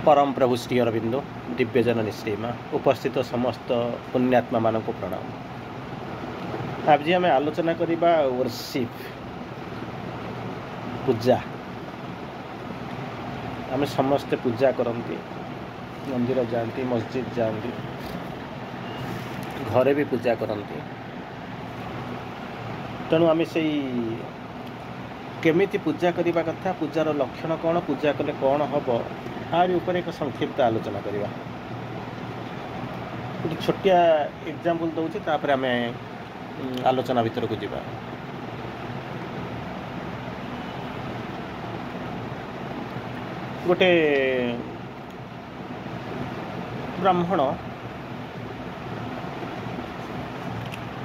परम प्रभु श्री अरविंदो दिव्यजन निश्चयमा उपस्थित समस्त पुण्यात्मा मानक प्रणाम। आज आम आलोचना करवा वर्शिप पूजा। आम समस्ते पूजा करती, मंदिर जाती, मस्जिद जाती, घरे भी पूजा करती। तेणु आम से केमिति पूजा करने कथा, पूजार लक्षण कौन, पूजा कले कौन हम, आरि ऊपर एक संक्षिप्त आलोचना करवा। गोटे छोटिया एग्जाम्पल दूसरी, तापर आम आलोचना भीतर को जीवा। गोटे ब्राह्मण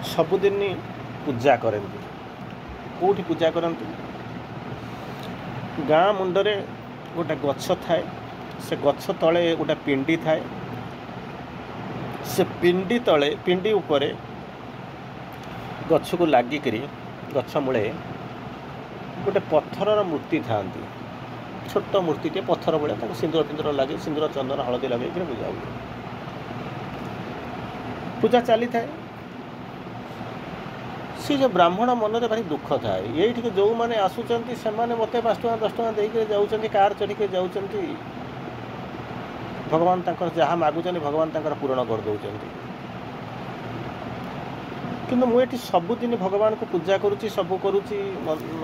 सबुदिन पूजा करती। कौटी पूजा करती? गाँ मुंडरे गोटे गछ थाए, से गछ तले गोटे पिंडी थाए, से पिंडी तले पिंडी उपरे गछ को लागिकरी गछ मूले गोटे पत्थर मूर्ति था। छोट मूर्ति टे पत्थर भाया, सिंदूर फिंदूर लगे, सिंदूर चंदन हलदी लगे पूजा हुए। पूजा चली थाए। सी जो ब्राह्मण मनरे भारी दुख थाए, ये जो मैंने आसुँच से मत 5 टଙ୍କା 10 टଙ୍କା देकर जाऊँच, कार चढ़िक जाऊँच, भगवान जहाँ मागुच भगवान पूरण कर दौरान। किंतु मुझे सबुदिन भगवान को पूजा करुँची, सब करुँची,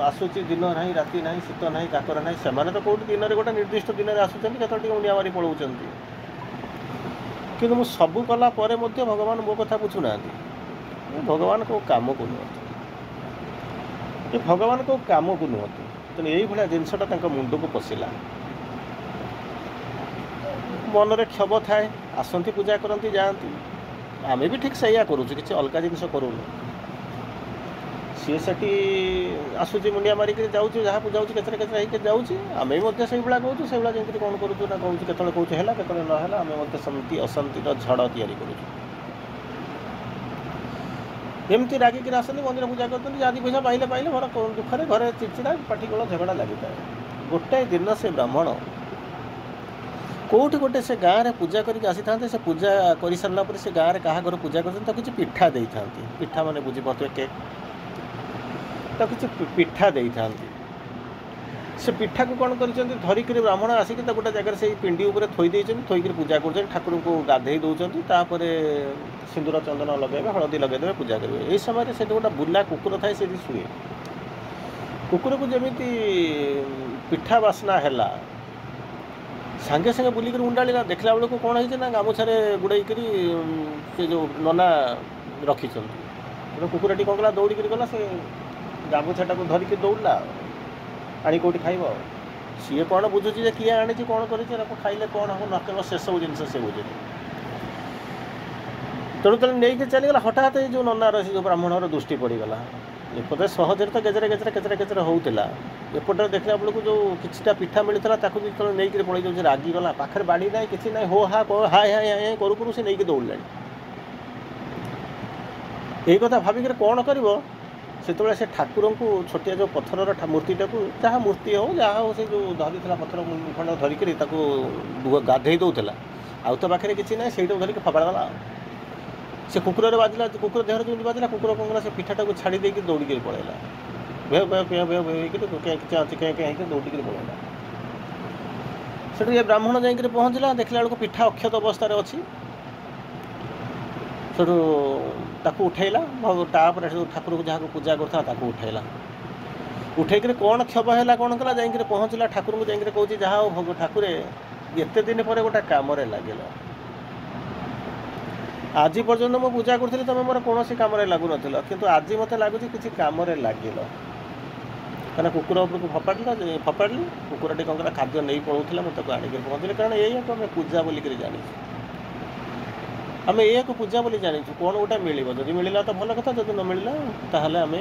आसूची, दिन ना राति ना शीत ना काकर ना, से तो कौट दिन में गोटे निर्दिष्ट दिन में आसुँच, केतोटी मुंडिया मारी पलाऊँच। कि सबू कला भगवान मो कथा बुझुना। भगवान को काम को नुहत, भगवान को काम को नुहत। तेणु ये जिनसटा मुंड को पशिला। मनरे क्षोभ थाए, आसती पूजा करती जाती। आम भी ठीक से करुँ, कि अलग जिनस करूँ। सी से आसूची मुंडिया मारिक जाऊँ, जहाँ पूजा केतरे केतरे होकर जाऊँ। आम भी से भाया कहूँ, से भाया जमी कौन करूँ ना कहूँ, केतने कौच है केतने ना, आम शांति अशांतिर झड़ या एमती रागिक आसती, मंदिर पूजा करते, जहाँ पैसा पाइले पाइले, घर दुखरे घरे चिड़चिड़ा पाटिगोल झगड़ा लगी था। गोटे दिन से ब्राह्मण कौटी गोटे से गाँव में पूजा करके आसी था। से पूजा कर सारा पर से गाँव में क्या घर पूजा कर किसी पिठा दे था। पिठा माने बुझी पारे केक, तो किसी पिठा दे था। से पिठा को कौन कर धरिक ब्राह्मण आसिक गोटे जगह से पिंडी उपर थोदे थोक पूजा कर ठाकुर को गाधे दौरान। तापर सिंदूर चंदन लगे, हलदी लगेदे, पूजा करेंगे। यही समय से गोटे बुला कुकुर थाए, से शुए। कुकुर को जमी पिठा बास्ना है, सांगे सांगे बुलिक उंडाला। देखला बेलू कौन है गामुछारे गुड़ाईक जो नना रखी। कुकुरटी कौन कला, दौड़िक गला, से गामुछाटा को धरिक दौड़ला, आनी कौटी खाइब। सी कौन बुझुची किए आनी कौन कर खाइले कौन हम, न केवल से सब जिन से बुझे। तेणु तेणु नहीं चलीगला। हठात जो ननार जो ब्राह्मणर दृष्टि पड़गला। एपटे सहज तो गेजरे गेजरे केचरे केचरे होता, एपटे देखला बेलू जो किछिटा पिठा मिलता जो नहीं पड़े जाऊँ, रागिगला। पाखे बाड़ी ना कि ना, हो हा हाय हाय हाय करू करू से नहीं दौड़ा। यही कथा भाविक कौन कर से ठाकुर को छोटिया जो पत्थर मूर्तिटा को, जहाँ मूर्ति हो जहाँ हो, से जो धरी पत्थर खंड धरिक गाधे दौला। आउ तो पाखे किसी ना, से धरिक फपाड़गला। से कुकुर बाजिला, कुकुर देहर जो बाजिला, कुकुर कौन कला, से पिठाटा को छाड़ी देकर दौड़िक पलैला। भेव भेव पेँ भेव भेव कहीं दौड़िक पलैला। से ब्राह्मण जाकर पहुँचला, देखला बेलू पिठा अक्षत अवस्था अच्छी। से उठेला, तापर ठाकुर को जहाँ पूजा करता उठेला। उठेक कौन क्षोभ है, कौन कला, जाकर पहुँचला ठाकुर को, जाकर कहूँ जहाँ हो ठाकुर एत दिन पर गोटे कम लगे। आज पर्यटन मु पूजा करी, तुम मोर कौन कम लगुन, किंतु आज मत लगुच कि कम लगे। क्या कुकुर उपर को फपाड़ी कुकुरटी कौन कला, खाद्य नहीं पलाऊला, मुझे आनिक पहुँचली। कारण यही आम पूजा बोलिक जानी, आम यह पूजा बोली जानी। कौन गोटे मिल जब मिलला तो भल कथा, जब न मिलला ताहले आम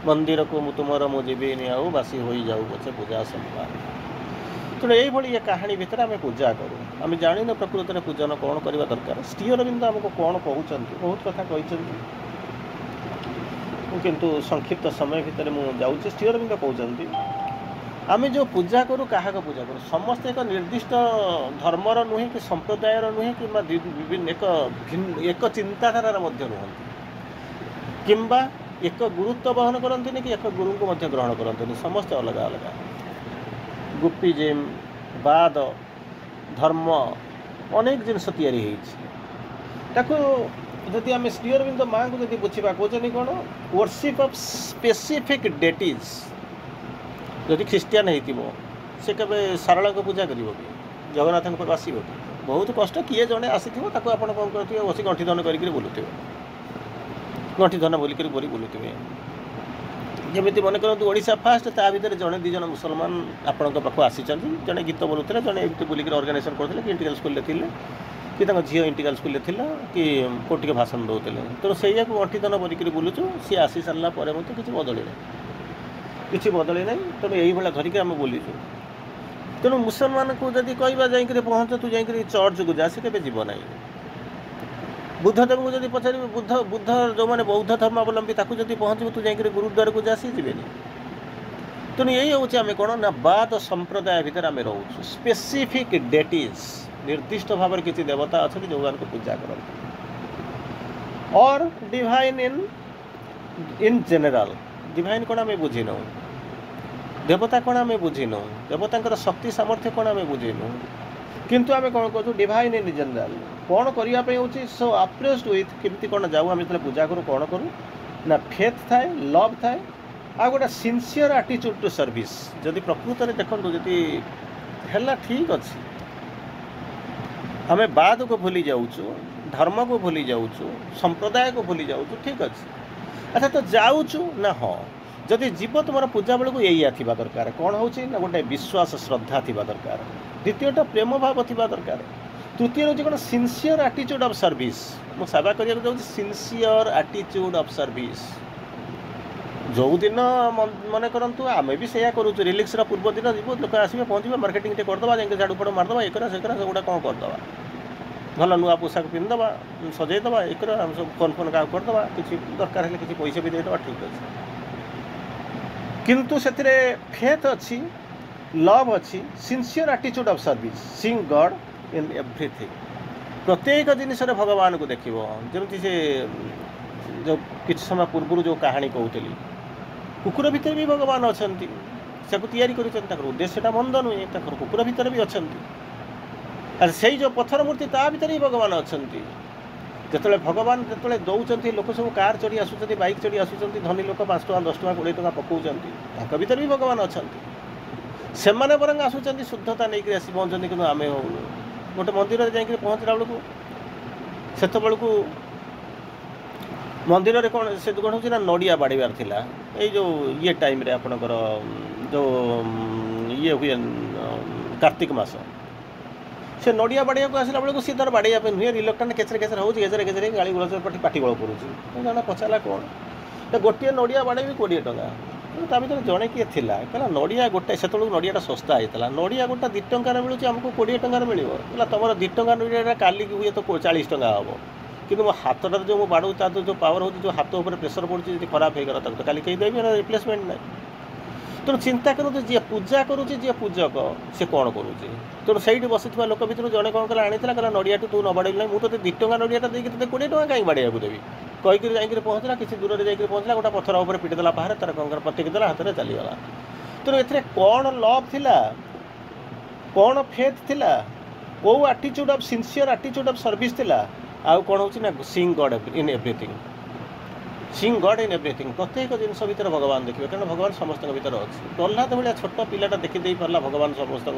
मंदिर को तुमर मु जीविनी आउ बासी हो जाऊ पचे पूजा संभव। तेणु ये कहानी भितर आम पूजा करूँ, आम जान प्रकृत में पूजन कौन करवा दरकार। श्री अरविंद आमको कौन कहते, बहुत कथा कहते, किंतु संक्षिप्त समय भितर मुझे श्री अरविंद कहते आम जो पूजा करूँ क्या पूजा करूँ समस्त एक निर्दिष्ट धर्मर नुहे कि संप्रदायर नुहे कि एक चिंताधारार नुहति किंबा एक गुरुत्व बहन करते कि एक गुरु को ग्रहण करते समस्ते अलग अलग गुप्पीजिम बाद धर्म अनेक जिनस जदि आम श्री अरविंद माँ को जब बुझा कहते कौन वर्शिप ऑफ स्पेसिफिक डेटीज जदि ख्रीस्टियान हो से केवे सारला को पूजा कर जगन्नाथ पाक आसो कि बहुत कष्ट किए जड़े आसी आप कौन करेंगे बस गंठीधन कर बुलुवे गंठीधन बोलिक बुलुवे जमी मन करूँ ओडिशा फास्ट ता भर जड़े दीज मुसलमान आपण पाक आसी जड़े गीत बोलुते जड़े बुलिक अर्गानाइजेसन करते कि इंटीग्राल स्कूल कि झी इंटीग्राल स्कूल कि कौटे भाषण दौते तेणु से गंठीधन बोलिक बुलुचु सी आसी सारा किसी बदली ना किसी बदली ना तेणु यही भाया धरिक आम बुलीचु तेणु मुसलमान को जब कह जाकर पहुँच तू जा चर्च को जा सी के जीव ना बुद्धदेव को जब पचार बुद्ध जो मैंने बौद्ध धर्मावलम्बी ताकू जब पहुँचू तू जा गुरुद्वार को जा सी जीवेनि तेणु यही हूँ आम कौन ना बाद संप्रदाय भितर आम रोचु स्पेसिफिक डेटीज निर्दिष्ट भाव किसी देवता अच्छा जो को पूजा करते और डिवाइन इन जनरल डिवाइन कौन आम बुझीनु देवता कौन आम बुझीनु देवता शक्ति सामर्थ्य कौन आम बुझीनु किंतु आम कौन कहूँ डिवाइन इन जनरल कौन करने हूँ सो अप्रेस्ड विथ केमती कौन जाऊ आम जो पूजा करूँ कौन करूँ ना फेथ थाए लव थाए आ गोटे सिनसीयर आटिट्यूड टू सर्विस जदि प्रकृत में देखो जी है ठीक अच्छे आम बाद को भूली जाऊँ धर्म को भूली जाऊँ संप्रदाय को भूली जाऊँ ठीक अच्छे अच्छा तो जाऊँ ना हाँ जदि जीव तुम पूजा बेलू यही थी दरकार कौन हो गोटे विश्वास श्रद्धा थी दरकार द्वितीयटा प्रेम भाव थी दरकार तृतीय हूँ कौन सिनसीयर आटिट्यूड ऑफ सर्विस मु सेवा करने जाऊँ सिनसीयर आटिट्यूड ऑफ सर्विस जो दिन मन करूँ आम भी से करूँ रिलीक्स पूर्व दिन जीव लोक आसवे पहुँचे मार्केटिंग करदे जा झाड़ू फाड़ू मारदे एक सेगुड़ा कौन करदे भल नुआ पोशाक पिंधवा सजईदे एक सब फोन फोन क्या करदे किसी दरकार है किसी पैसा भी देदेवा ठीक अच्छे किंतु से फेथ अच्छी लव अच्छी sincere attitude of service seeing God in everything प्रत्येक जिनिस भगवान को देख जमी से जो किसी समय पूर्व जो कहानी कहते कुकुर भितर भी भगवान अच्छा कर उद्देश्यटा मंद नुहे कुकुर भितर भी अच्छा से जो पत्थर मूर्ति ता भीतर ही भगवान अच्छा जो भगवान जो दौरान लोक सब कार चढ़ी आसुँच बैक चढ़ी आसुँच धनी लोक 5 टଙ୍କା 10 टଙ୍କା 20 टଙ୍କା पकाउं भीतर भी भगवान अच्छा से बरंग आसुँच शुद्धता नहीं आसी पहुँचती कि आम गोटे मंदिर जाकर पहुँचला बेलू से बेलू मंदिर में कौन से कौन हो नड़िया बाड़ार था ये जो ये टाइम रे आपणकर जो ये हुए कार्तिक मास से नड़िया बाड़िया को आसला बेलू सी तार बाड़ाई नुहे रिलक्टाट केचरे केचरे हो गेजरे गेजरे गाड़ी गोल पाटी गोल कर जन पचारा कौन तो गोटे नड़िया बाड़े भी 20 टଙ୍କା भर जड़े किए कहला नड़िया गोटे से नड़िया सस्ता होता नड़िया गोटा 2 टଙ୍କାର मिलूँ आमको 20 ଟଙ୍କାର मिल तुम 2 ଟଙ୍କା नड़िया काली हुए तो 40 ଟଙ୍କା हम कि मो हाथटा जो मुझे बाड़ू तार जो पावर हो जो हाथ उपर प्रेसर पड़ी जी खराब हो गला तो काली कहीं देवी रिप्लेसमेंट ना तेणु चिंता करूँ जी पूजा करुँचे जी पूजक से कौन करुँचे तेणु से बसी लोक भर जड़े कौन कला आनी कहला नड़िया तू न बाड़े ना मुझे 2 ଟଙ୍କା नड़िया देगी तो 20 ଟଙ୍କା कहीं बाड़े देवी कहीकि जाकर पहुँचला किसी दूर से जाकर पहुँचला गोटे पत्थर उपर पिटिदेला बाहर तार कौन पटेक देला हाथ में चलीगला तेणु ए कौन लव थिला कौन फेथ थिला कौ आटिट्यूड ऑफ सिनसीयर आटिट्यूड ऑफ सर्विस थिला आउ कौन हो seeing God in everything seeing God in everything प्रत्येक जिनस भीतर भगवान देखिए कारण भगवान समस्त भीतर अच्छे प्रहलाद भाया छोट पिलाटा देखीदे पारा भगवान समस्त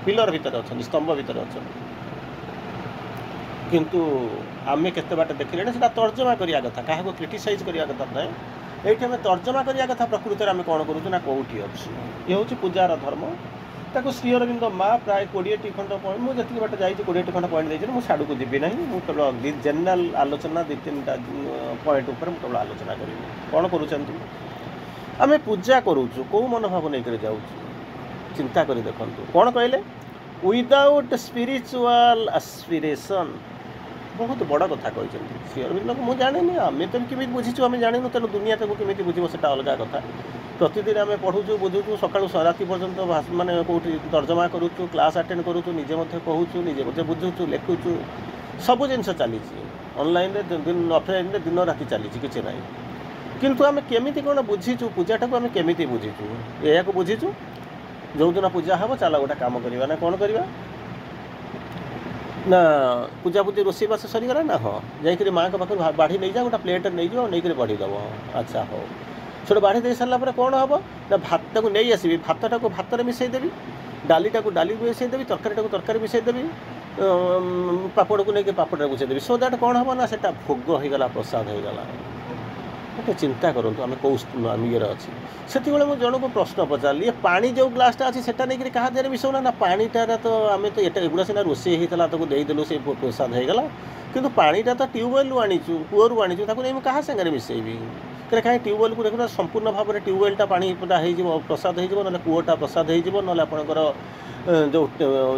पिलर भीतर अच्छा स्तंभ भीतर अच्छा किंतु आम केते बाट देखिले से तर्जमा करिया कथा क्या क्रिटिसाइज करिया कथा ना ये आम तर्जमा करिया कथा प्रकृति आम कौन करूँ ना कौटी अच्छे ये हूँ पूजार धर्म ताको श्री अरविंद माँ प्राय 20 खंड पॉइंट मुझे बाट जाइए 20 खंड पॉइंट देखिए मुझे साड़ू जी ना मुझे केवल जेनराल आलोचना 2-3टा पॉइंट उपर मुझे केवल आलोचना करी कौन करुँच आम पूजा करूँ कौ मनोभाव नहीं जाऊँ चिंता कर देखूँ कौन कहले विदाउट स्पिरिचुअल एस्पिरेशन बहुत बड़ कथा कहते श्री अरविंद को मुझे जानी आम तो केमी बुझीचु आम जानू तेणु दुनिया को केमी बुझे से अलग कथा प्रतिदिन आम पढ़ुचु बुझुचु सका राति पर्यंत माने कौटी तर्जमा करुचु क्लास अटेंड करुचु निजे कहूँ निजे बुझुचु लिखुचु सब जिन चली ऑनलाइन दिन ऑफलाइन दिन राति चली किसी ना किंतु आम केमी कौन बुझीचु पूजाटा को आम केमी बुझीचु या बुझीचु जो दिन पूजा हम चल गोटे कम करवा ना कौन करवा ना पूजा पूजी रोषेईबास सरीगला ना हाँ जाकि माँ के पाखे बाढ़ी नहीं जा गोटे प्लेट नहीं जाओ नहीं बढ़ी दब अच्छा हो छोटे बाढ़ी दे सारापर कौन हम ना भात को नहीं आसबि भातटा को भात में मिसईदेवी डालीटा को डाली मिसईदेवी तरकारीटा को तरकारी मिसईदेवी पापड़ को लेकिन पापड़ बुझेदेवी सो दैट कौन हम ना सेटा भोग होगला प्रसाद होगला गोटे चिंता करूँ आम कौ ये अच्छी से मुझे जन को प्रश्न पचारि ये पानी जो ग्लासटा अच्छी से नहीं क्या देहरे मिसौना ना पानीटा तो आम तो एगुड़ा सीना रोषे होता देदेलु से प्रसाद होगला किंतु पानीटा तो ट्यूबवेल आनीचु कूअर आनीचु नहीं क्या सागर मिसेबी कहीं ट्यूबवेल को देखो संपूर्ण भाव में ट्यूबवेलटा पानी हो प्रसाद हो ना कूअटा प्रसाद हो ना आपंकर जो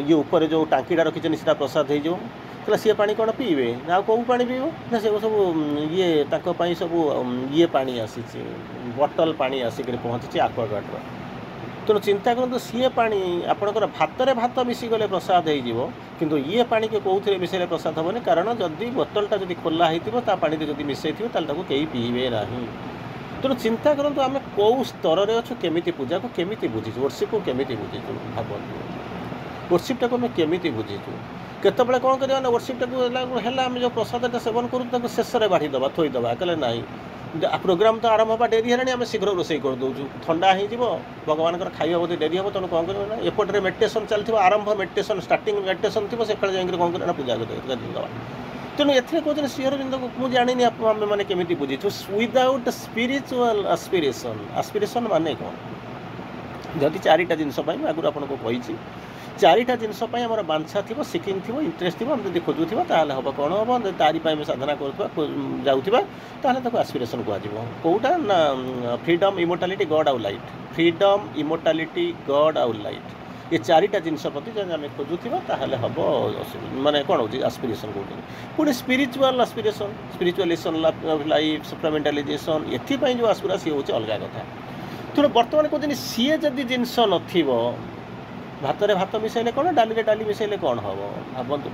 ये ऊपर जो टांकीटा रखी से प्रसाद हो सी पानी कौन पीबे ना कौ पानी पीब ना से सब ये सब ये पानी आसी बटल पानी आसिक पहुँची आक्वागार्डर तेणु चिंता करूँ सी पानी आपंकर भात भात मिसीगले प्रसाद हो किंतु ये पानी के कौन मिसैले प्रसाद हेनी कारण जदि बोतलटा जब खोला होता पानी जब मिसई थी कहीं पीबे ना तेणु चिंता करूँ आम कौ स्तर में अच्छु केमी पूजा को केमी बुझीचु वर्शिप को केमी बुझीचु भावतु वर्शिपटा को आम केमी बुझीचु केतबले कौन करवा ना वर्शिपटा को आम जो प्रसादटा सेवन करूँ शेष में बाढ़ी दबा थोईदबा कहले ना प्रोग्राम तो आरंभ हाँ डेरी है आम शीघ्र रोषे करदे ठंडा हो भगवान खाଇବା बोधे डेरी हम तेणु कौन करना एपटे मेडिटेशन चलती आरंभ मेडिटेशन स्टार्टिंग मेडिटेशन थी से जाकर कौन करना पूजा करदे तेणु एथे कहते श्री अरविंद को मुझे जानी आम मैंने केमी बुझीचु विदाउट स्पिरिचुअल आस्पिरेशन आस्पिरेशन माने कौन जदि चारिटा जिनस आगुरी आपको कही चारिटा जिनस आम बांछा थी सिकिंग थी इंटरेस्ट थी जब खोजुवा ताल हम कौन हम तारीमें साधना करूँ आस्पिरेशन कह कौटा ना फ्रीडम इमोर्टालिटी गॉड आउ लाइट फ्रीडम इमोर्टालिटी गॉड आउ लाइट ये चारिटा जिनस प्रति जब आम खोजुवा ताल हम माने कौन हो आस्पिरेशन कहते पुणी स्पिरिचुअल आस्पिरेशन स्पिरिचुअलाइजेशन लाइफ सुप्रामेंटालाइजेशन एपाई जो आसपुरा सी हूँ अलग कथा तेणु बर्तमान कहते सी जदि जिनस न भात भात मिसैले कौन डाली डाली मिसैले कौन हम भावतु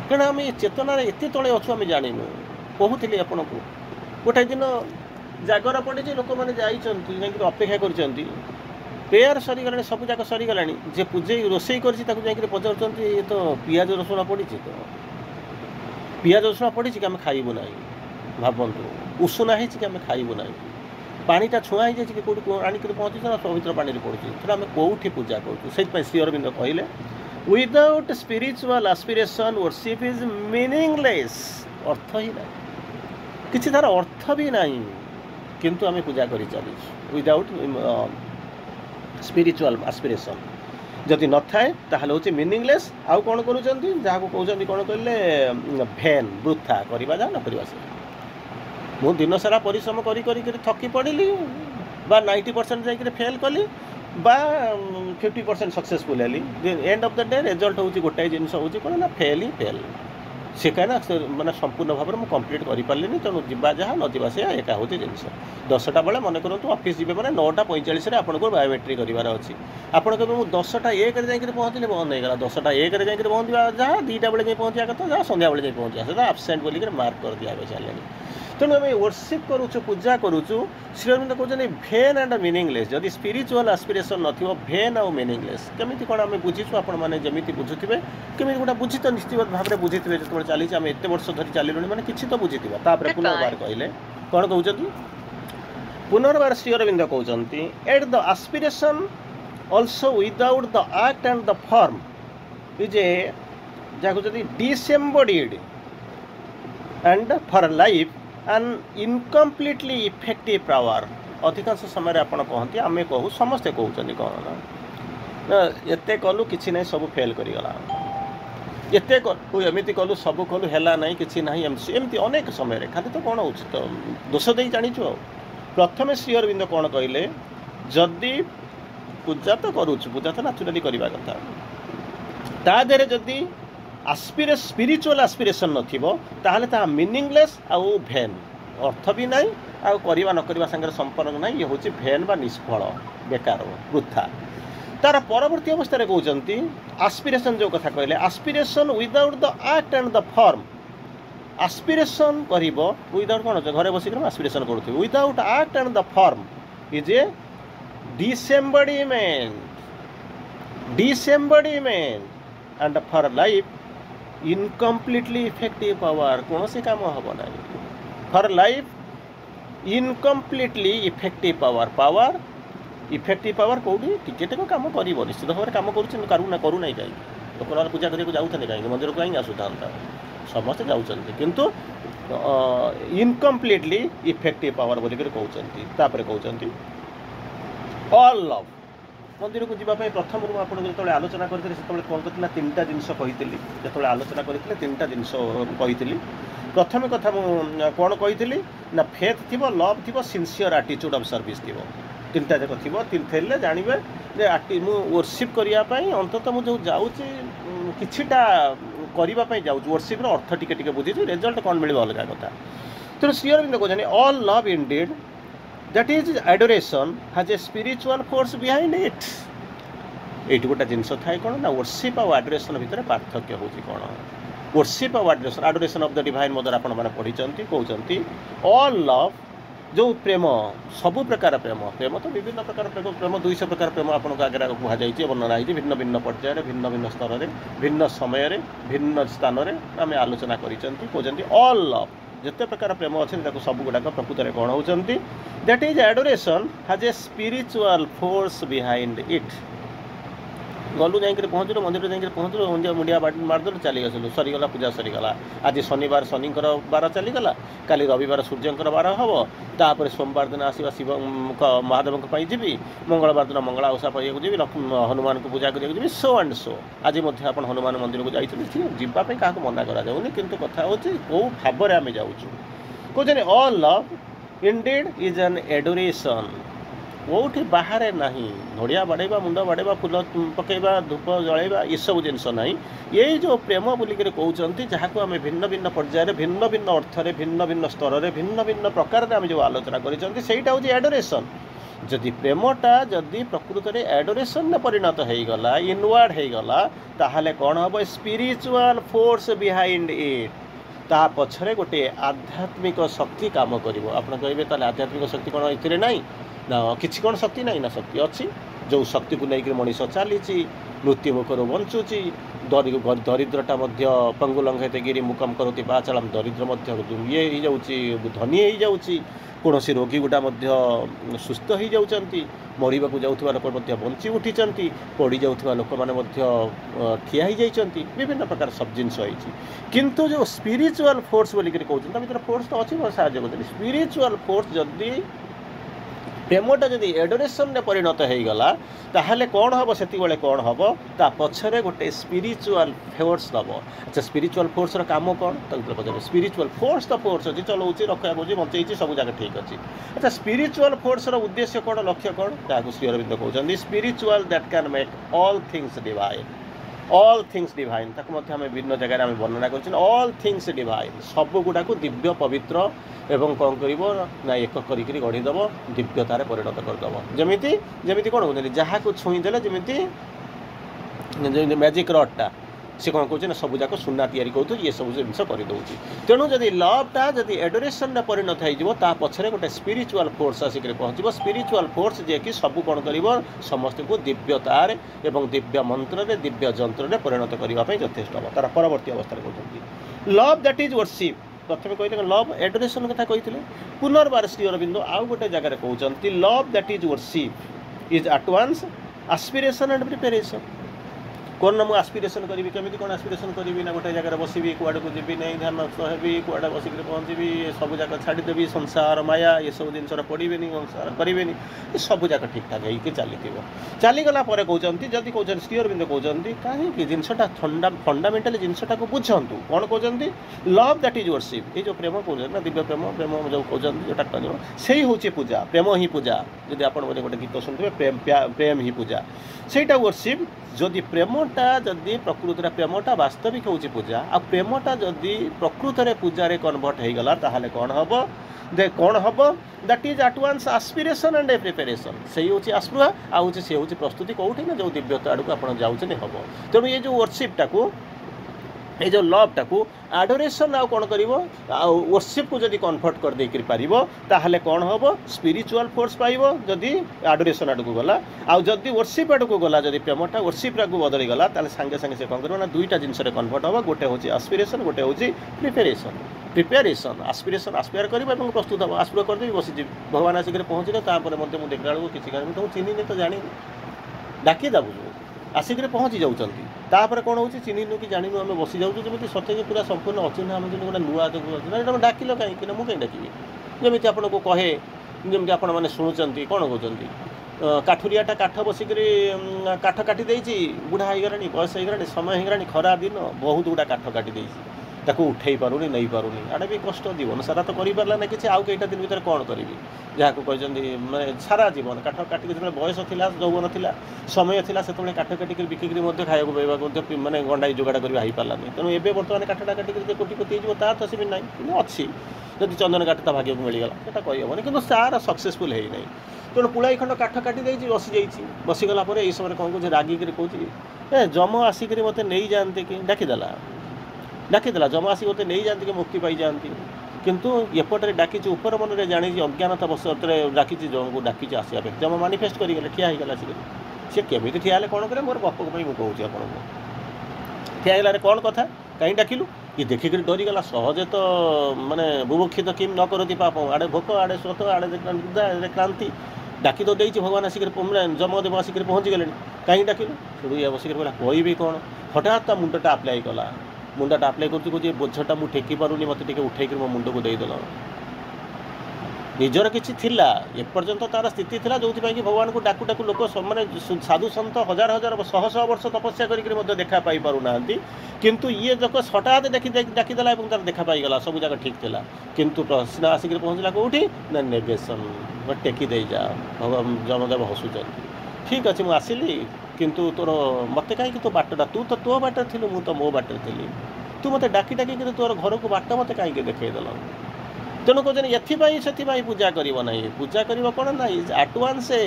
कारण आम चेतनार एत तले अच्छु आम जानू कहूली आपन को गोटे दिन जागर पड़े लोक मैंने जाइए अपेक्षा कर प्रेयर सरीगला सबूक सरीगला जे पूजे रोषे कर पचार ये तो पियाज रसुण पड़ी तो पियाज रसुण पड़ी कि आम खाइबू ना भावतु उषुना कि आम खाइबू ना पानीटा छुआ हो जाए कौट आणिक पहुँची ना पवित्र पानी पड़ुची तो आम कौटी पूजा करूँ श्री अरविंद कहले without spiritual aspiration worship is meaningless अर्थ ही ना किसी तार अर्थ भी ना किंतु आम पूजा कर चली विदाउट स्पिरिचुअल आस्पिरेशन जदि न थाए ताहले होची मीनिंगलेस आउ कौन करूँ जहाँ को कहते कौन कहले भेन वृथा करवा जा न करवा से मु दिन सारा परिश्रम करी थकी पड़ी बा 90% जाकर फेल कली बा 50% सक्सेसफुल हेली end of the day result होची गोटाए जिनस होची कौन ना फेल ही फेल से कहीं माने संपूर्ण भाव में कंप्लीट कर पारे तेणु जा जहाँ न जा से एका हूँ जिनस 10टा बेले मन करूँ ऑफिस जी मैंने 9:45 आपको बायोमेट्रिक करार अच्छी आपड़ कहे मुझे 10टा 1 जाकर पहुँचले बंद होगा 10टा 1 जाकर पहुँचा जहाँ 2टा बेले जाए पहुँचा कथा जहाँ संध्या बेले जाए पहुँचा से आबसेंट बोलिक मार्क कर दिया सारे तेणु आम वर्शिप करुचु पूजा करुचु श्री अरविंद कहते भेन एंड मीनिंगलेस जदि स्पिरिचुअल आस्पिरेशन न भेन आउ मीनिंगलेस केमी कौन आम बुझीचु आपने जमी बुझुवे केमी गोटे बुझी तो निश्चित भाव में बुझी जो चली आम एत वर्ष धरी चलू मैंने किसी तो बुझी पुनर्बार कहले कौन कहते पुनर्बार श्री अरविंद कहते at the aspiration also without the act and the form is a जहाँ disembodied and for life and incompletely effective power अधिकांश समय आप कहते आम कहूँ समस्ते कहते कौन ना एत कलु कि ना सब फेल करगला एत एमती कलु सब कलु है ना कि ना एमती अनेक समय खाली तो कौन हो तो दोष दे जाचु प्रथम श्री अरविंद कौन कहले जदि पूजा तो करुचु पूजा तो नाचुराली करवा कथा ता देहरे जदि स्पिरिचुअल आस्पिरेशन नथिबो ताहले ता मीनिंगलेस आउ भेन अर्थ भी ना आउ करवा न सागर संपर्क ना ये हूँ भेन बा निष्फल बेकार वृथा तार परवर्ती अवस्था कहते आस्पिरेशन जो कथा कहले aspiration without the act and the form aspiration कर विदाउट कौन घरे बसिक आस्पिरेशन करूँ without act and the form is a disembodiment and for life incompletely effective power कौन से काम हम ना for life incompletely effective power effective power कौटी टिके काम कर निश्चित भाव में काम करूना कहीं लोक ना पूजा करने जाऊँ कहीं मंदिर को कहीं आसूता समस्ते जाऊँच किंतु इनकम्प्लीटली इफेक्टिव पावर बोलिक कहते कहते ऑल लव मंदिर को जीवाई प्रथम आपको जो आलोचना करते कौन करते तीन टा जिनस कही जो आलोचना करते तीन टा जिनस कही प्रथम कथा कौन कही ना फेथ थी लव थी सिंसियर आटिट्यूड ऑफ सर्विस थी तीन टा जाक थी जानवे जे वर्शिप करने अंततः मुझे जाऊँगी किछिटा करने जाऊँ वर्शिप्र अर्थ टिके बुझी रिजल्ट कौन मिले अलग कथा तेणु श्री अरविंद कहते all love Indeed that is adoration has a spiritual force behind it ये गोटे जिनस थाए कौन ना वर्शिप और एडोरेशन भितर पार्थक्य हूँ कौन वर्शिप और adoration of the divine mother आपण मैंने पढ़ी कहते ऑल लव जो प्रेम सबु प्रकार प्रेम तो विभिन्न प्रकार प्रेम 200 प्रकार प्रेम आपको आगे कहुई वर्णना होती भिन्न भिन्न पर्यायर भिन्न भिन्न स्तर में भिन्न समय भिन्न स्थान में आम आलोचना कहते ऑल लव जिते प्रकार प्रेम अच्छे सब गुड़ाक प्रकृत में कौन होती that is adoration has a spiritual force behind it गलु जाकर पहुँचलु मंदिर जाकर पहुँचलु मुंडिया मारदेलु चली आसलु सरीगला पूजा सरीगला आज शनिवार शनिकर बार चलीगला काली रविवार सूर्यंकर बार हम तापर सोमवार दिन आसवा शिव महादेव जी मंगलवार दिन मंगला ओषा पाइक जी हनुमान को पूजा करा सो एंड सो आज आप हनुमान मंदिर को जाइए जीवाई क्या मना कराऊनी किंतु कथा हूँ कौ भाव में आम जाऊँ कहते all love indeed is an adoration कौटी बाहर ना नड़िया बाड़ेबा मुंड बाड़ेबा फूल पकेबा धूप जलैबा ये सब जिनस ना ये जो प्रेम बोलिक कहते जहाँ को आम भिन्न भिन्न पर्यायर भिन्न भिन्न अर्थ भिन्न भिन्न स्तर में भिन्न भिन्न प्रकार आम जो आलोचना करटा हूँ एडोरेशन जदि प्रेमटा जदि प्रकृत में एडोरेशन में परिणत होगला इनवार्ड होगला ताहले कौन हम स्पिरिचुअल फोर्स बिहाइंड इट ता पछरे गोटे आध्यात्मिक शक्ति काम कर आप कहे आध्यात्मिक शक्ति कौन ये ना ना किसी कौन शक्ति ना ना शक्ति अच्छी जो शक्ति को लेकर मनीष चली मृत्यु मुखर बंचुची दरिद्रटा पंगुलंघित गिरी मुकम करोति पाचलम दरिद्र ये हो धनी हो जाऊँगी कौन रोगी गुटा सुस्थ हो जाती मरवा को जाऊँ लोक बंची उठी पड़ जाऊँ लोक मैंने ठिया जाती विभिन्न प्रकार सब जिनस किंतु जो स्पिरिचुअल फोर्स बोलिक कहते फोर्स तो अच्छी साहय स्पिरिचुअल फोर्स जदि प्रेमटा जदि एडोरेशन में परिणत होगला ताहले कौन हम से कौन हम ता पछरे गोटे स्पिरिचुअल फोर्स दब अच्छा स्पिरिचुअल फोर्स काम कौन पचार स्पिरिचुअल फोर्स तो फोर्स अच्छी चलाऊँगी रक्षा करुँच बंचई सब जगह ठीक अच्छी अच्छा स्पिरिचुअल फोर्स उद्देश्य कौन लक्ष्य कौन जहाँ श्री अरविंद कहते spiritual that can make all things divine ताकू आम विभिन्न जगह आम वर्णना कर ऑल थिंग्स डिवाइन सब गुड़ा को दिव्य पवित्र एवं कौन कर ना एक करी गढ़ीदेव दिव्यतार परिणत करदेव जमीती कौन कहते जहाँ को छुईदे जमी मैजिक रडटा सी कौन कहे ना सब जाक सुना तैयारी करूँ ये सब जिन करदे तेणु जदि लवटा जदि एडोरेशन में परिणत हो पछरे गोटे स्पिरिचुअल फोर्स आसिक पहुँच स्पिरिचुअल फोर्स जे कि सब कौन कर समस्त को दिव्यतार एवं दिव्य मंत्र दिव्य जंत्र में परिणत करने यथेष्ट हम तार परवर्ती अवस्था कहते लव दैट इज वर्शिप प्रथम कहते लव एडोरेशन कथा कहते पुनर्बार श्री अरविंद आउ गोटे जगह कहते love that is worship is at once aspiration and preparation कौन ना मुझे आस्पिरेशन करी केमी कौन आस्पिरेशन करी ना गोटे जगह बसबी कुआड़ को जी नहीं ध्यान हेबी कुआड़े बसिक पहुँचबी सब जगह छाड़देवी संसार माया ये सब जिन पड़े संसार करें सब जगह ठीक ठाक हो चली चलीगला कहते जदि कहते श्री अरविंद कहते कहीं जिनसा फंडामेंटाल जिनसा को बुझंतु कौन कहते लव दैट इज वर्शिप ये जो प्रेम कहते ना दिव्य प्रेम प्रेम जो कहते जोटा से हूँ पूजा प्रेम ही पूजा जदि आप गोटे गीत शुणुवे प्रेम ही पूजा सेटा वर्शिप जदि प्रेम प्रेमटा जदि प्रकृति प्रेमटा वास्तविक हूँ पूजा आ प्रेमटा जदि प्रकृत में पूजा कन्वर्ट हो गला ताहले कौन हम दे कौन हम that is at once aspiration and a preparation से हूँ आस्पृहा आउ से हूँ प्रस्तुति कौटी ना जो दिव्यता आड़क आप जाऊँच हम तेणु ये जो वर्शिपटा को ये जो लवटा को आडोरेसन आउ कौन कर वर्शिप को जब कन्वर्ट कर दे ताहले कौन हम स्पिरिचुअल फोर्स पाइब जदि आडोरेसन आड़ को गला आउ जदि वर्शिप आड़ को गला जदि प्रेमटा वर्शिप को बदली गला ताले सांगे सांगे से कौन कर ना दुईटा जिनस कन्वर्ट हम गोटे हूँ आस्पिरेसन गोटे हूँ प्रिपेरेसन आस्पिरेसन आस्पियर कर प्रस्तुत हम आस्पिर करदेवी बसीजी भगवान आसिक पहुँचले मुझे मुझे देखला बेलू किसी कारण तो चिन्ह तो जानी डाकी दबुझ आसिक पहुँची जाऊँगी कौन हो चिन्हनु कि जानू आम बसी जाऊँ जमी सत्य पूरा संपूर्ण अचिन्ह आम गोटे नुआ डाकिल कहीं मुझे डाकि जमी आपको कहे जमी आपण मैंने शुणुंट कौन कहते काठुरियाटा काठ बसिक काठ काटी देती बुढ़ा हो गला बयस हो गला समय हो गला खरा दिन बहुत गुड़ा काठ काटी ताको उठे पारुनी नहीं पारुनी आड़े भी कष्ट जीवन सारा तो कर ना कि आउ कईटा दिन भर कौन करी जहाँ कहते मैं सारा जीवन काठ काटिक जो बयस था यौवन था समय था से काठ काटिक बिकिक खाया मैंने गंडाई जोगाड़ कर पारानी तेणु ए बर्तमान काठटा काटिक कोटिपति हो तो से भी ना अच्छी जब चंदन काठ भाग्य को मिलगला ସେଇଟା କହିହେବନି କିନ୍ତୁ ତାର ସକ୍ସେସଫୁଲ୍ ହେଇନାହିଁ ତେଣୁ ପୁଳାଇ ଖଣ୍ଡ କାଠ କାଟି ଦେଇଛି ବସିଯାଇଛି ବସିଗଲା ପରେ ଏଇ ସମୟରେ କ'ଣ କହୁଛି ରାଗିକିରି କହୁଛି ଏ ଯମ ଆସିକିରି ମୋତେ ନେଇଯାଆନ୍ତି କି ଡାକିଦେଲା ଯମ ଆସିକି ମୋତେ ନେଇଯାଆନ୍ତି କି ମୁକ୍ତି ପାଇଯାଆନ୍ତି କିନ୍ତୁ ଏପଟରେ ଡାକିଛି ଉପର ମନରେ ଜାଣିଛି ଅଜ୍ଞାନତା ବଶତରେ ଡାକିଛି ଯମକୁ ଡାକିଛି ଆସିବା ପାଇଁ ଯମ ମାନିଫେଷ୍ଟ କରିଗଲେ ଠିଆ ହେଇଗଲା ଆସିକରି ସେ କେମିତି ଠିଆ ହେଲେ କ'ଣ କରେ ମୋର ବାପକ ପାଇଁ ମୁଁ କହୁଛି ଆପଣଙ୍କୁ ଠିଆ ହେଇଗଲାରେ କ'ଣ କଥା କାହିଁ ଡାକିଲୁ ये देखिक डरीगला सहजे तो माने बुभुक्षित किम न करती पाप आड़े भोक आड़े स्वत आड़े क्रांति डाकी तो देती भगवान आसिक जमदेव आसिक पहुँची गले कहीं डाकिलु से ये बसिक कहबी कौन हठात ता मुंडटा आप्लाय कला मुंडटा आप्लाय कर बोझटा मुझे टेकी पारूनी मत उठेक मो मुंड को देदेल निजर किसी थिला एपर्यंत तार स्थिति थिला जो भगवान को डाकू डाकू लोक माने साधु सन्त हजार हजार शह शह वर्ष तपस्या करके देखा पाई पारुना किंतु ये जक हठात डाकीदेला तार देखा पाईगला सब जगह ठीक थिला किंतु प्रश्न आसिक पहुँचला कौटी ना नेगेसन टेकी दे जा भगवान जमदेव हसुचन ठीक अच्छे मुझे आसिली किंतु तोर मत कहीं तो बाटटा तू तो तो बाटर थी मु तो मो बाटर थी तू मत डाकी डाकी तोर घर को बाट मत कहीं देखईदेल तेणु कहते से पूजा करना पूजा कर कौन ना at once a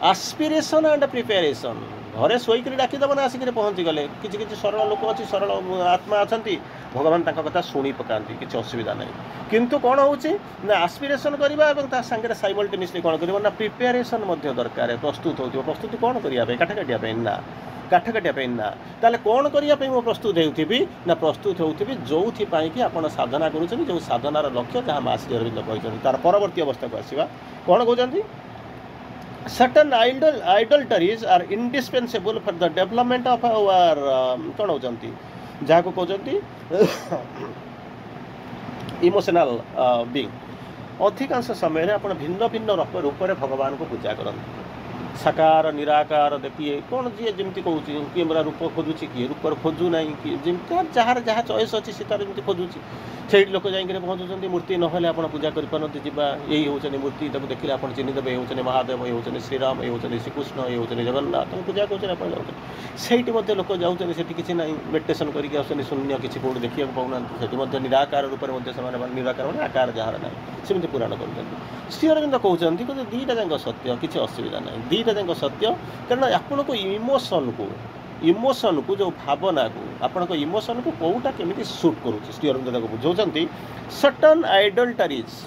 aspiration and preparation घरे शोक डाकीदेव ना आसिक पहुँची गले कि सरल लोक अच्छी सरल आत्मा अच्छा भगवान कथा शुणी पकाती किसी असुविधा ना किंतु कौन हो आस्पिरेसन करवा सागर साइमल्टेनियसली कौन कर प्रिपेरेसन दरकार प्रस्तुत हो प्रस्तुति कौन करने काठ काटापी ना काठ काटापी ना ताले कौन करने मो प्रस्तुत होती ना प्रस्तुत होती जो कि आप साधना करुँच जो साधनार लक्ष्य जहाँ माँ श्री अरविंद कहते तार परवर्ती अवस्था को आसवा कौन कहते certain idolatries are indispensable for the development of our कौन होती जहाँ को कहते इमोशनल बीइंग अधिकांश समय आप भिन्न भिन्न रूप में भगवान को पूजा करते साकार निराकार देखिए कौन जी जमी कौन किए मेरा रूप खोजुची किए रूप खोजू ना कि जार जहाँ चॉइस अच्छी से तार खोजुची से लोक जाकर पहुँचुं मूर्ति ना आप पूजा करते जा यही हूँ मूर्ति देखिए आप चिन्हदेवे ये हूँ महादेव ये हूँ श्रीराम ये हूँ श्रीकृष्ण ये हूँ जगन्नाथ पूजा कर जाऊँ लोक जाऊँ से किसी ना मेडिटेशन करके शून्य किसी कौट देखा पाऊना से निराकार रूप में निराकार मैंने आकार जार ना सेमती पुराण कर श्री अरविंद कहते दीटा जाक सत्य किसी असुविधा ना दीटा जाक सत्य कारण आपण को इमोशन को जो भावना को आपण को इमोशन को कौटा केमी सुट करुच्ची श्री अरविंद बुझाऊँ सर्टन आइडोलेट्रीज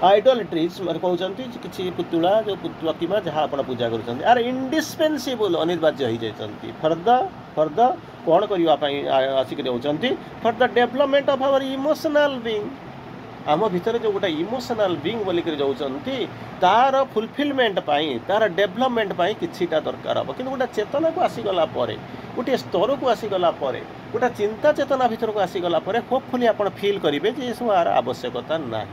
कहते किसी पुतुला जो प्रतिमा जहाँ आप पूजा कर आर इंडिस्पेंसिबल अनिर्वाज्य हो जाती फॉर द कौन करने आसिक for the development of our emotional being आम भितर जो गोटे इमोशनल बीइंग बोलिक जाऊँच तार फुलफिलमेंट तार डेवलपमेंट किछिटा दरकार हम कि गोटे चेतना को आसीगला गोटे स्तर को आसीगला गोटे चिंता चेतना भितर को आसीगला होपफुली आप फिल करेंगे जे सब यार आवश्यकता ना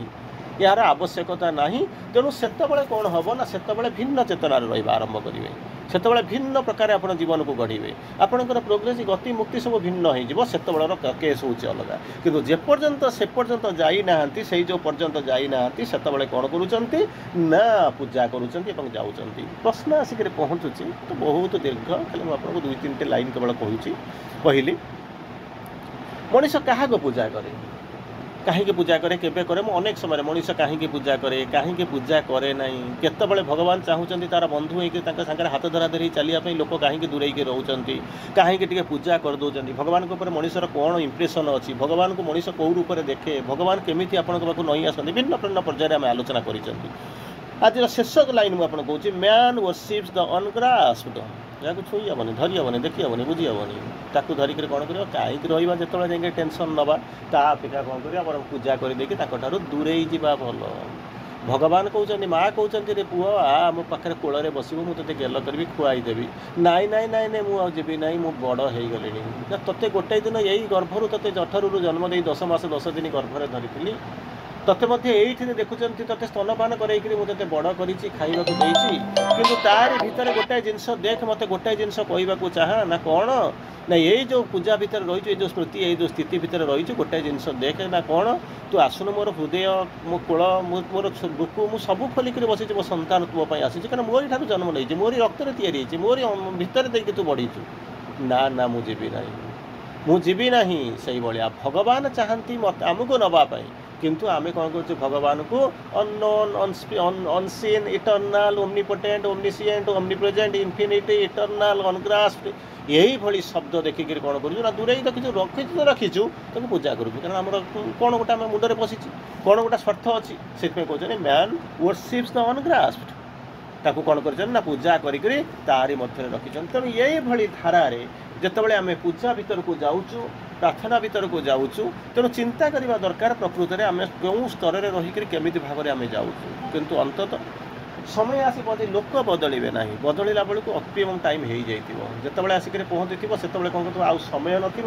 यार आवश्यकता ना तेणु से कौन हम ना से भिन्न चेतार रहा आरंभ करेंगे ସେତେବେଳେ ଭିନ୍ନ ପ୍ରକାର ଆପଣ ଜୀବନକୁ ଗଢ଼ିବେ ଆପଣଙ୍କର ପ୍ରୋଗ୍ରେସ୍ ଗତି ମୁକ୍ତି ସବୁ ଭିନ୍ନ ହେଇଯିବ ସେତେବେଳର କେସ୍ ହେଉଛି ଅଲଗା କିନ୍ତୁ ଯେପର୍ଯ୍ୟନ୍ତ ସେପର୍ଯ୍ୟନ୍ତ ଯାଇନାହାନ୍ତି ସେଇ ଯେଉଁ ପର୍ଯ୍ୟନ୍ତ ଯାଇନାହାନ୍ତି ସେତେବେଳେ କ'ଣ କରୁଛନ୍ତି ନା ପୂଜା କରୁଛନ୍ତି ଏବଂ ଯାଉଛନ୍ତି ପ୍ରଶ୍ନ ଆସିକରି ପହଞ୍ଚୁଛି ତ ବହୁତ ଦୀର୍ଘ ଖାଲି ମୁଁ ଆପଣଙ୍କୁ 2-3ଟି ଲାଇନ୍ କେବଳ କହିଲି ମଣିଷ କାହାକୁ ପୂଜା କରେ କାହିଁକି ପୂଜା କରେ କେବେ କରେ ମୁଁ ଅନେକ ସମୟରେ ମଣିଷ କାହିଁକି ପୂଜା କରେ କାହିଁକି ପୂଜା କରେ ନାହିଁ କେତେବେଳେ ଭଗବାନ ଚାହୁଁଛନ୍ତି ତାର ବନ୍ଧୁ ହେଇକି ତାଙ୍କ ସାଙ୍ଗରେ ହାତ ଧରାଧରି ଚାଲିବା ପାଇଁ ଲୋକ କାହିଁକି ଦୂରେଇକି ରହୁଛନ୍ତି କାହିଁକି ଟିକେ ପୂଜା କରିଦେଉଛନ୍ତି ଭଗବାନଙ୍କ ଉପରେ ମଣିଷର କ'ଣ ଇମ୍ପ୍ରେସନ୍ ଅଛି ଭଗବାନଙ୍କୁ ମଣିଷ କେଉଁ ରୂପରେ ଦେଖେ ଭଗବାନ କେମିତି ଆପଣଙ୍କ ପାଖକୁ ନଇଁ ଆସନ୍ତି ଭିନ୍ନ ଭିନ୍ନ ପର୍ଯ୍ୟାୟରେ ଆମେ ଆଲୋଚନା କରିଛନ୍ତି ଆଜିର ଶେଷ ଲାଇନ୍ ମୁଁ ଆପଣଙ୍କୁ କହୁଛି ମ୍ୟାନ୍ ୱର୍ସିପ୍ସ ଦ ଅନଗ୍ରାସ୍ପଡ୍ ଯାହାକୁ ଛୁଇଁ ହେବନି ଧରି ହେବନି ଦେଖି ହେବନି ବୁଝି ହେବନି ତାକୁ ଧରିକିରି କ'ଣ କରିବା କାହିଁକି ରହିବା ଯେତେବେଳେ ଯାଇକି ଟେନସନ୍ ନେବା ତା ଅପେକ୍ଷା କ'ଣ କରିବା ଆମର ପୂଜା କରିଦେଇକି ତାଙ୍କଠାରୁ ଦୂରେଇ ଯିବା ଭଲ ଭଗବାନ କହୁଛନ୍ତି ମା କହୁଛନ୍ତି ରେ ପୁଅ ମୋ ପାଖରେ କୋଳରେ ବସିବୁ ମୁଁ ତୋତେ ଗେଲ କରିବି ଖୁଆଇଦେବି ନାଇଁ ନାଇଁ ନାଇଁ ନାଇଁ ମୁଁ ଆଉ ଯିବି ନାହିଁ ମୁଁ ବଡ଼ ହେଇଗଲିଣି ନା ତୋତେ ଗୋଟାଏ ଦିନ ଏଇ ଗର୍ଭରୁ ତୋତେ ଜଠରରୁ ଜନ୍ମ ଦେଇ 10 ମାସ 10 ଦିନ ଗର୍ଭରେ ଧରିଥିଲି ତୋତେ ମଧ୍ୟ ଏଇଥିରେ ଦେଖୁଛନ୍ତି ତୋତେ ସ୍ତନପାନ କରେଇକିରି ମୁଁ ତୋତେ ବଡ଼ କରିଛି ଖାଇବାକୁ ଦେଇଛି କିନ୍ତୁ ତାରି ଭିତରେ ଗୋଟାଏ ଜିନିଷ ଦେଖ ମୋତେ ଗୋଟାଏ ଜିନିଷ କହିବାକୁ ଚାହାଁ ନା କ'ଣ ନା ଏଇ ଯେଉଁ ପୂଜା ଭିତରେ ରହିଛୁ ଏଇ ଯେଉଁ ସ୍ମୃତି ଏଇ ଯେଉଁ ସ୍ଥିତି ଭିତରେ ରହିଛୁ ଗୋଟାଏ ଜିନିଷ ଦେଖେ ନା କ'ଣ ତୁ ଆସୁନୁ ମୋର ହୃଦୟ ମୋ କୋଳ ମୋର ବୁକୁ ମୁଁ ସବୁ ଖୋଲିକିରି ବସିଛି ମୋ ସନ୍ତାନ ତୁମ ପାଇଁ ଆସିଛି କାରଣ ମୋରି ଠାରୁ ଜନ୍ମ ନେଇଛି ମୋରି ରକ୍ତରେ ତିଆରି ହେଇଛି ମୋରି ଭିତରେ ଦେଇକି ତୁ ବଢ଼ିଛୁ ନା ନା ମୁଁ ଯିବି ନାହିଁ ସେଇଭଳିଆ ଭଗବାନ ଚାହାନ୍ତି ଆମକୁ ନେବା ପାଇଁ କିନ୍ତୁ ଆମେ କ'ଣ କରୁଛୁ ଭଗବାନଙ୍କୁ unknown unseen Eternal ଓମ୍ନିପୋଟେଣ୍ଟ ଓମ୍ନିସିଏଣ୍ଟ ଓମ୍ନିପ୍ରେଜେଣ୍ଟ infinity Eternal ଅନଗ୍ରାସ୍ପଡ୍ ଏଇଭଳି ଶବ୍ଦ ଦେଖିକିରି କ'ଣ କରୁଛୁ ନା ଦୂରେଇ ରଖିଛୁ ତାକୁ ପୂଜା କରୁଛୁ କାରଣ ଆମର କ'ଣ ଗୋଟେ ଆମ ମୁଣ୍ଡରେ ପଶିଛି କ'ଣ ଗୋଟେ ସ୍ୱାର୍ଥ ଅଛି ସେଥିପାଇଁ କହୁଛନ୍ତି ମ୍ୟାନ୍ ୱର୍ସିପ୍ସ ଦ ଅନଗ୍ରାସ୍ପଡ୍ ତାକୁ କ'ଣ କରିଛନ୍ତି ନା ପୂଜା କରିକିରି ତାରି ମଧ୍ୟରେ ରଖିଛନ୍ତି ତେଣୁ ଏଇଭଳି ଧାରାରେ ଯେତେବେଳେ ଆମେ ପୂଜା ଭିତରକୁ ଯାଉଛୁ ପ୍ରାର୍ଥନା ଭିତରକୁ ଯାଉଛୁ ତେଣୁ ଚିନ୍ତା କରିବା ଦରକାର ପ୍ରକୃତରେ ଆମେ କେଉଁ ସ୍ତରରେ ରହିକରି କେମିତି ଭାବରେ ଆମେ ଯାଉଛୁ କିନ୍ତୁ ଅନ୍ତତଃ ସମୟ ଆସିବ ଯେ ଲୋକ ବଦଳିବେ ନାହିଁ ବଦଳିଲା ବେଳକୁ ଅପଟିମମ୍ ଟାଇମ୍ ହେଇଯାଇଥିବ ଯେତେବେଳେ ଆସିକରି ପହଞ୍ଚିଥିବ ସେତେବେଳେ କ'ଣ କରୁଥିବ ଆଉ ସମୟ ନଥିବ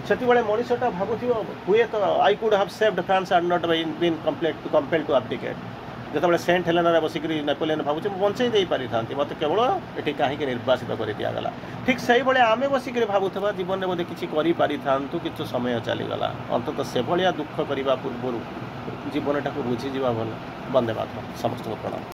ସେତେବେଳେ ମଣିଷଟା ଭାବୁଥିବ ହୁଏତ I could have saved France and not been compelled to abdicate ଯେତେବେଳେ ସେଣ୍ଟ ହେଲେନାରେ ବସିକରି ନେପୋଲିୟନ ଭାବୁଛି ମୁଁ ବଞ୍ଚେଇ ଦେଇପାରିଥାନ୍ତି ମୋତେ କେବଳ ଏଠି କାହିଁକି ନିର୍ବାସିତ କରି ଦିଆଗଲା ଠିକ୍ ସେଇଭଳିଆ ଆମେ ବସିକରି ଭାବୁଥିବା ଜୀବନରେ ବୋଧେ କିଛି କରିପାରିଥାନ୍ତୁ କିଛି ସମୟ ଚାଲିଗଲା ଅନ୍ତତଃ ସେଭଳିଆ ଦୁଃଖ କରିବା ପୂର୍ବରୁ ଜୀବନଟାକୁ ବୁଝିଯିବା ଭଲ ବନ୍ଦେ ମାତରମ୍ ସମସ୍ତଙ୍କୁ ପ୍ରଣାମ।